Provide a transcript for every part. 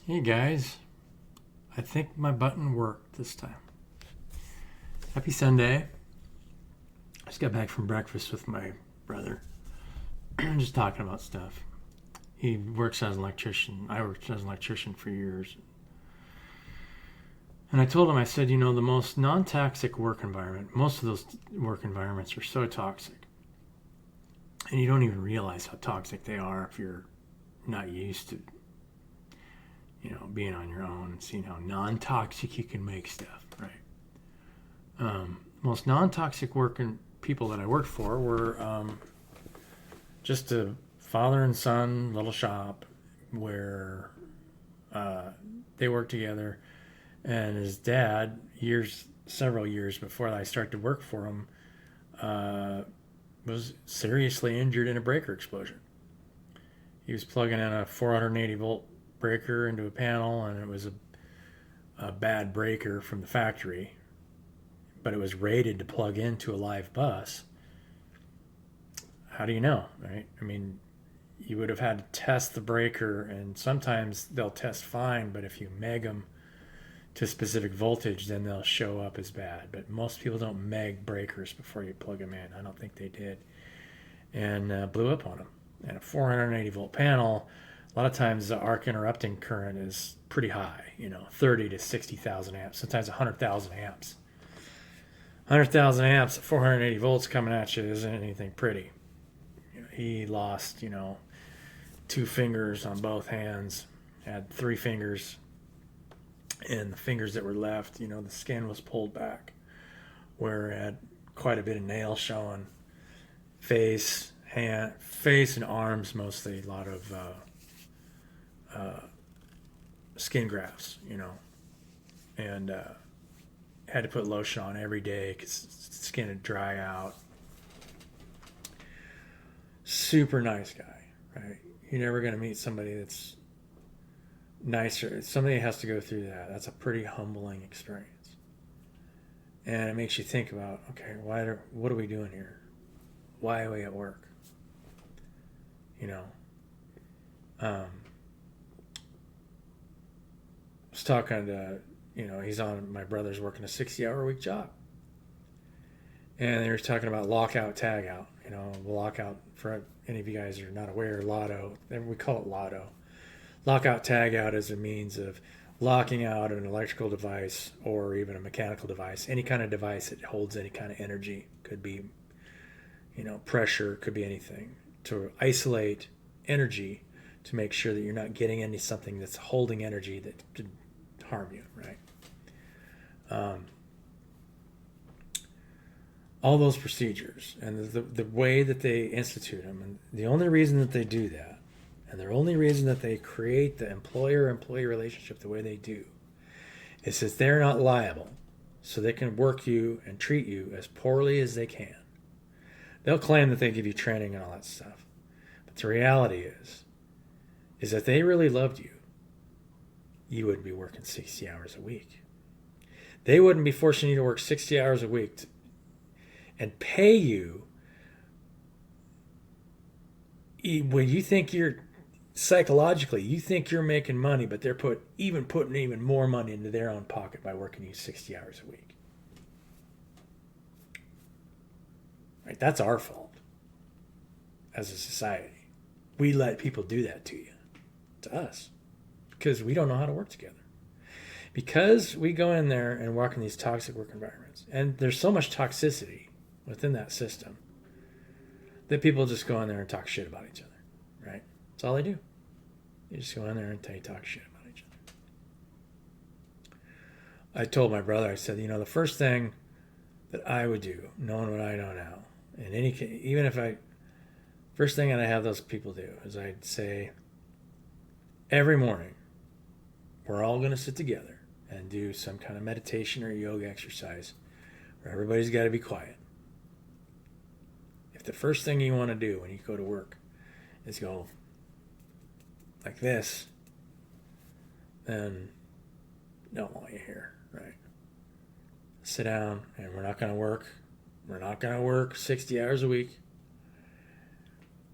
Hey guys, I think my button worked this time. Happy Sunday. I just got back from breakfast with my brother. Just talking about stuff. He works as an electrician. I worked as an electrician for years. And I told him, I said, the most non toxic work environment, most of those work environments are so toxic. And you don't even realize how toxic they are if you're not used to being on your own and seeing how non-toxic you can make stuff, right? Most non-toxic working people that I worked for were just a father and son little shop where they worked together, and his dad, several years before I started to work for him, was seriously injured in a breaker explosion. He was plugging in a 480 volt breaker into a panel, and it was a bad breaker from the factory, but it was rated to plug into a live bus. How do you know, right? I mean, you would have had to test the breaker, and sometimes they'll test fine, but if you meg them to a specific voltage, then they'll show up as bad. But most people don't meg breakers before you plug them in. I don't think they did. And blew up on them. And a 480 volt panel, a lot of times the arc interrupting current is pretty high, 30 to 60,000 amps, sometimes 100,000 amps. 100,000 amps at 480 volts coming at you isn't anything pretty. He lost, 2 fingers on both hands, had 3 fingers, and the fingers that were left, the skin was pulled back, where it had quite a bit of nail showing, face and arms mostly, a lot of skin grafts, and had to put lotion on every day because skin would dry out. Super nice guy, right? You're never going to meet somebody that's nicer. Somebody has to go through that. That's a pretty humbling experience. And it makes you think about, okay, what are we doing here? Why are we at work? I was talking to, my brother's working a 60-hour week job. And they were talking about lockout, tag out. Lockout, for any of you guys who are not aware, lotto, we call it lotto. Lockout, tag out is a means of locking out an electrical device or even a mechanical device, any kind of device that holds any kind of energy. Could be, pressure, could be anything. To isolate energy to make sure that you're not getting into something that's holding energy that could harm you, right? All those procedures and the way that they institute them, and the only reason that they do that, and the only reason that they create the employer-employee relationship the way they do, is that they're not liable, so they can work you and treat you as poorly as they can. They'll claim that they give you training and all that stuff, but the reality is that they really loved you, you wouldn't be working 60 hours a week. They wouldn't be forcing you to work 60 hours a week and pay you when you think you're psychologically, you think you're making money, but they're putting even more money into their own pocket by working you 60 hours a week. Right? That's our fault as a society. We let people do that to us, because we don't know how to work together. Because we go in there and work in these toxic work environments, and there's so much toxicity within that system that people just go in there and talk shit about each other, right? That's all they do. They just go in there and talk shit about each other. I told my brother, I said, the first thing that I would do, knowing what I know now, in any case, even if first thing that I have those people do is I'd say, every morning, we're all going to sit together and do some kind of meditation or yoga exercise where everybody's got to be quiet. If the first thing you want to do when you go to work is go like this, then don't want you here, right? Sit down, and we're not going to work. We're not going to work 60 hours a week.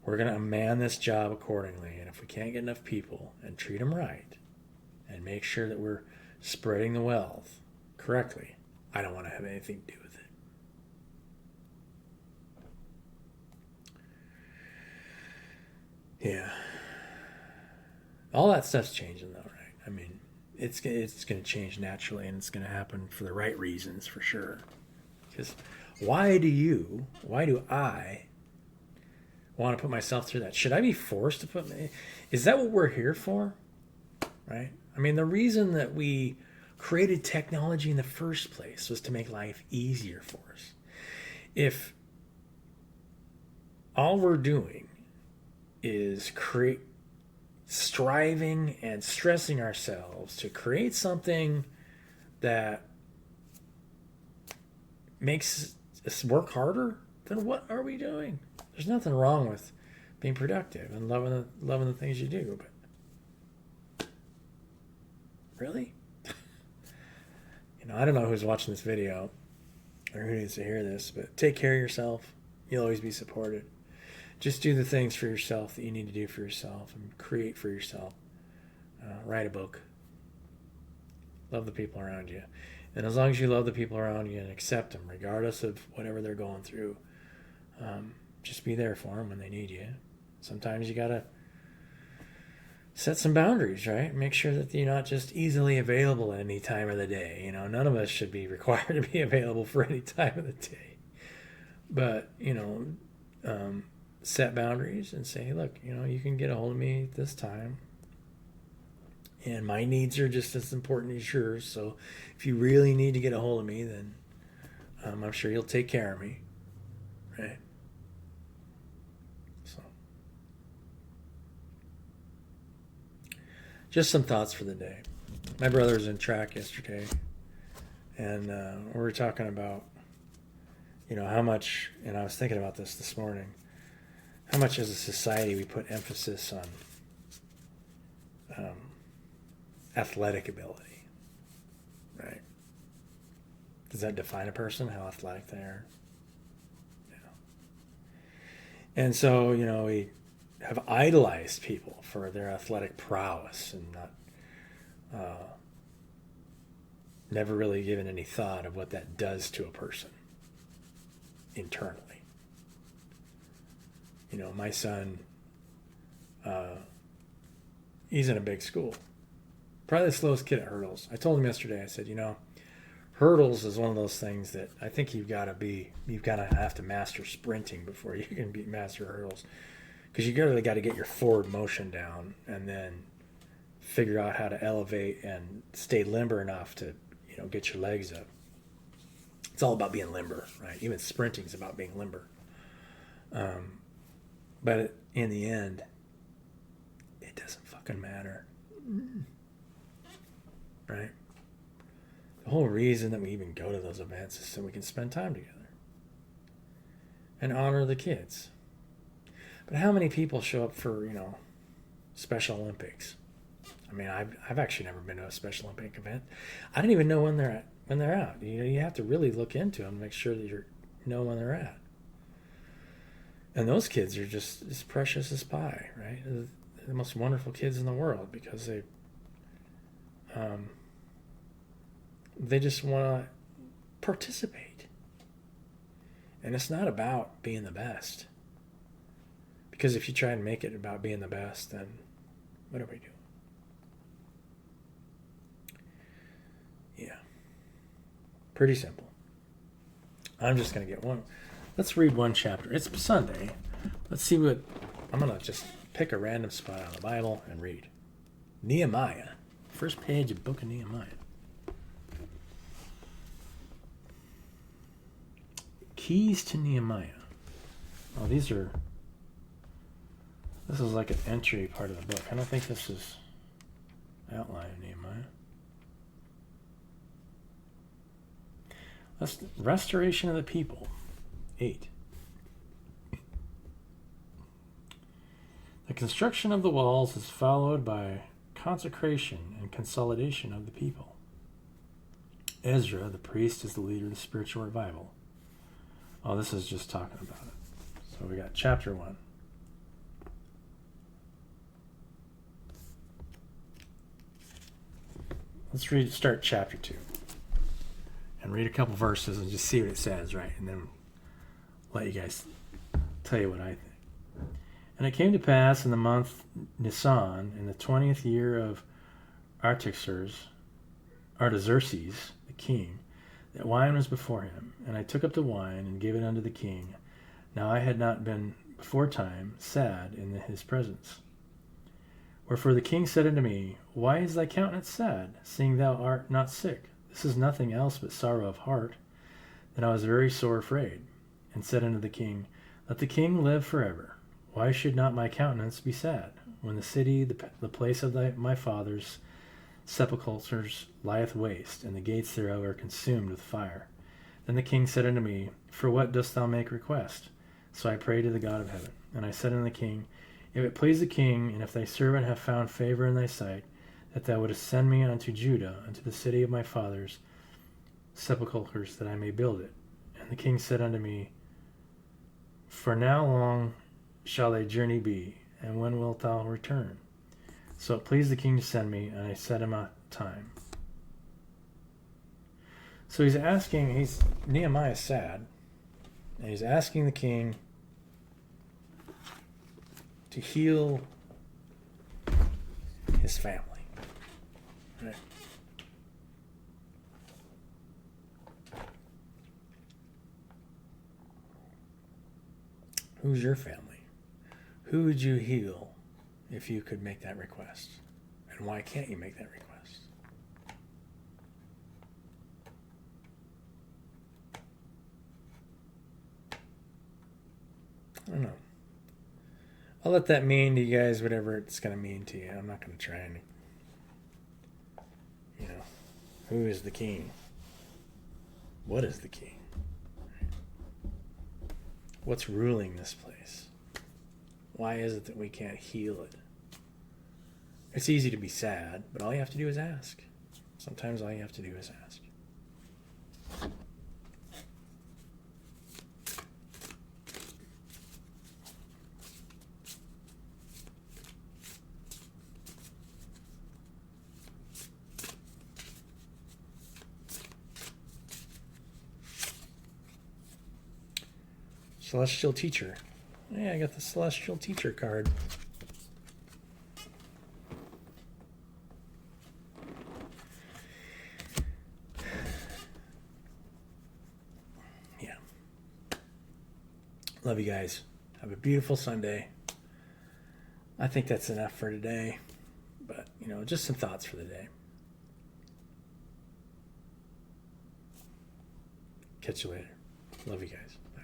We're going to man this job accordingly, and if we can't get enough people and treat them right and make sure that we're spreading the wealth correctly, I don't want to have anything to do with it. Yeah. All that stuff's changing though, right? I mean, it's going to change naturally, and it's going to happen for the right reasons for sure. Because why do I want to put myself through that? Should I be forced to put me? Is that what we're here for? Right? I mean, the reason that we created technology in the first place was to make life easier for us. If all we're doing is striving and stressing ourselves to create something that makes us work harder, then what are we doing? There's nothing wrong with being productive and loving the things you do, but really? I don't know who's watching this video or who needs to hear this, but take care of yourself. You'll always be supported. Just do the things for yourself that you need to do for yourself and create for yourself. Write a book. Love the people around you. And as long as you love the people around you and accept them, regardless of whatever they're going through, just be there for them when they need you. Sometimes you got to set some boundaries, right? Make sure that you're not just easily available at any time of the day. None of us should be required to be available for any time of the day. But, set boundaries and say, look, you can get a hold of me at this time. And my needs are just as important as yours. So if you really need to get a hold of me, then I'm sure you'll take care of me. Right? So, just some thoughts for the day. My brother was in track yesterday, and we were talking about, how much, and I was thinking about this morning, how much as a society we put emphasis on athletic ability, right? Does that define a person, how athletic they are? Yeah. And so, we have idolized people for their athletic prowess and not never really given any thought of what that does to a person internally. My son, he's in a big school. Probably the slowest kid at hurdles. I told him yesterday, I said, hurdles is one of those things that I think you've got to have to master sprinting before you can master hurdles. Because you really got to get your forward motion down and then figure out how to elevate and stay limber enough to, get your legs up. It's all about being limber, right? Even sprinting is about being limber. But in the end, it doesn't fucking matter. Right? The whole reason that we even go to those events is so we can spend time together and honor the kids. But how many people show up for, Special Olympics? I mean, I've actually never been to a Special Olympic event. I don't even know when they're out. You have to really look into them, make sure that you know when they're at. And those kids are just as precious as pie, right? They're the most wonderful kids in the world because they just want to participate. And it's not about being the best. Because if you try and make it about being the best, then what are we doing? Yeah. Pretty simple. I'm just going to get one. Let's read one chapter. It's Sunday. Let's see what... I'm going to just pick a random spot out of the Bible and read. Nehemiah. First page of the book of Nehemiah. Keys to Nehemiah. Oh, this is like an entry part of the book. I don't think this is outline of Nehemiah. Restoration of the people. 8. The construction of the walls is followed by consecration and consolidation of the people. Ezra, the priest, is the leader of the spiritual revival. Oh, this is just talking about it. So we got chapter 1. Let's start chapter 2 and read a couple verses and just see what it says, right? And then let you guys tell you what I think. And it came to pass in the month Nisan, in the 20th year of Artaxerxes, the king, that wine was before him. And I took up the wine and gave it unto the king. Now I had not been before time sad in his presence. Wherefore the king said unto me, Why is thy countenance sad, seeing thou art not sick? This is nothing else but sorrow of heart. Then I was very sore afraid, and said unto the king, Let the king live forever. Why should not my countenance be sad, when the city, the place of my fathers' sepulchres lieth waste, and the gates thereof are consumed with fire? Then the king said unto me, For what dost thou make request? So I prayed to the God of heaven. And I said unto the king, If it please the king, and if thy servant have found favor in thy sight, that thou wouldest send me unto Judah, unto the city of my fathers' sepulchres, that I may build it. And the king said unto me, For how long shall thy journey be, and when wilt thou return? So it pleased the king to send me, and I set him a time. So Nehemiah's sad, and he's asking the king to heal his family. Right? Who's your family? Who would you heal if you could make that request? And why can't you make that request? I don't know. I'll let that mean to you guys whatever it's going to mean to you. I'm not going to try and, who is the king? What is the king? What's ruling this place? Why is it that we can't heal it? It's easy to be sad, but all you have to do is ask. Sometimes all you have to do is ask. Celestial Teacher. Yeah, I got the Celestial Teacher card. Yeah. Love you guys. Have a beautiful Sunday. I think that's enough for today. But, just some thoughts for the day. Catch you later. Love you guys. Bye.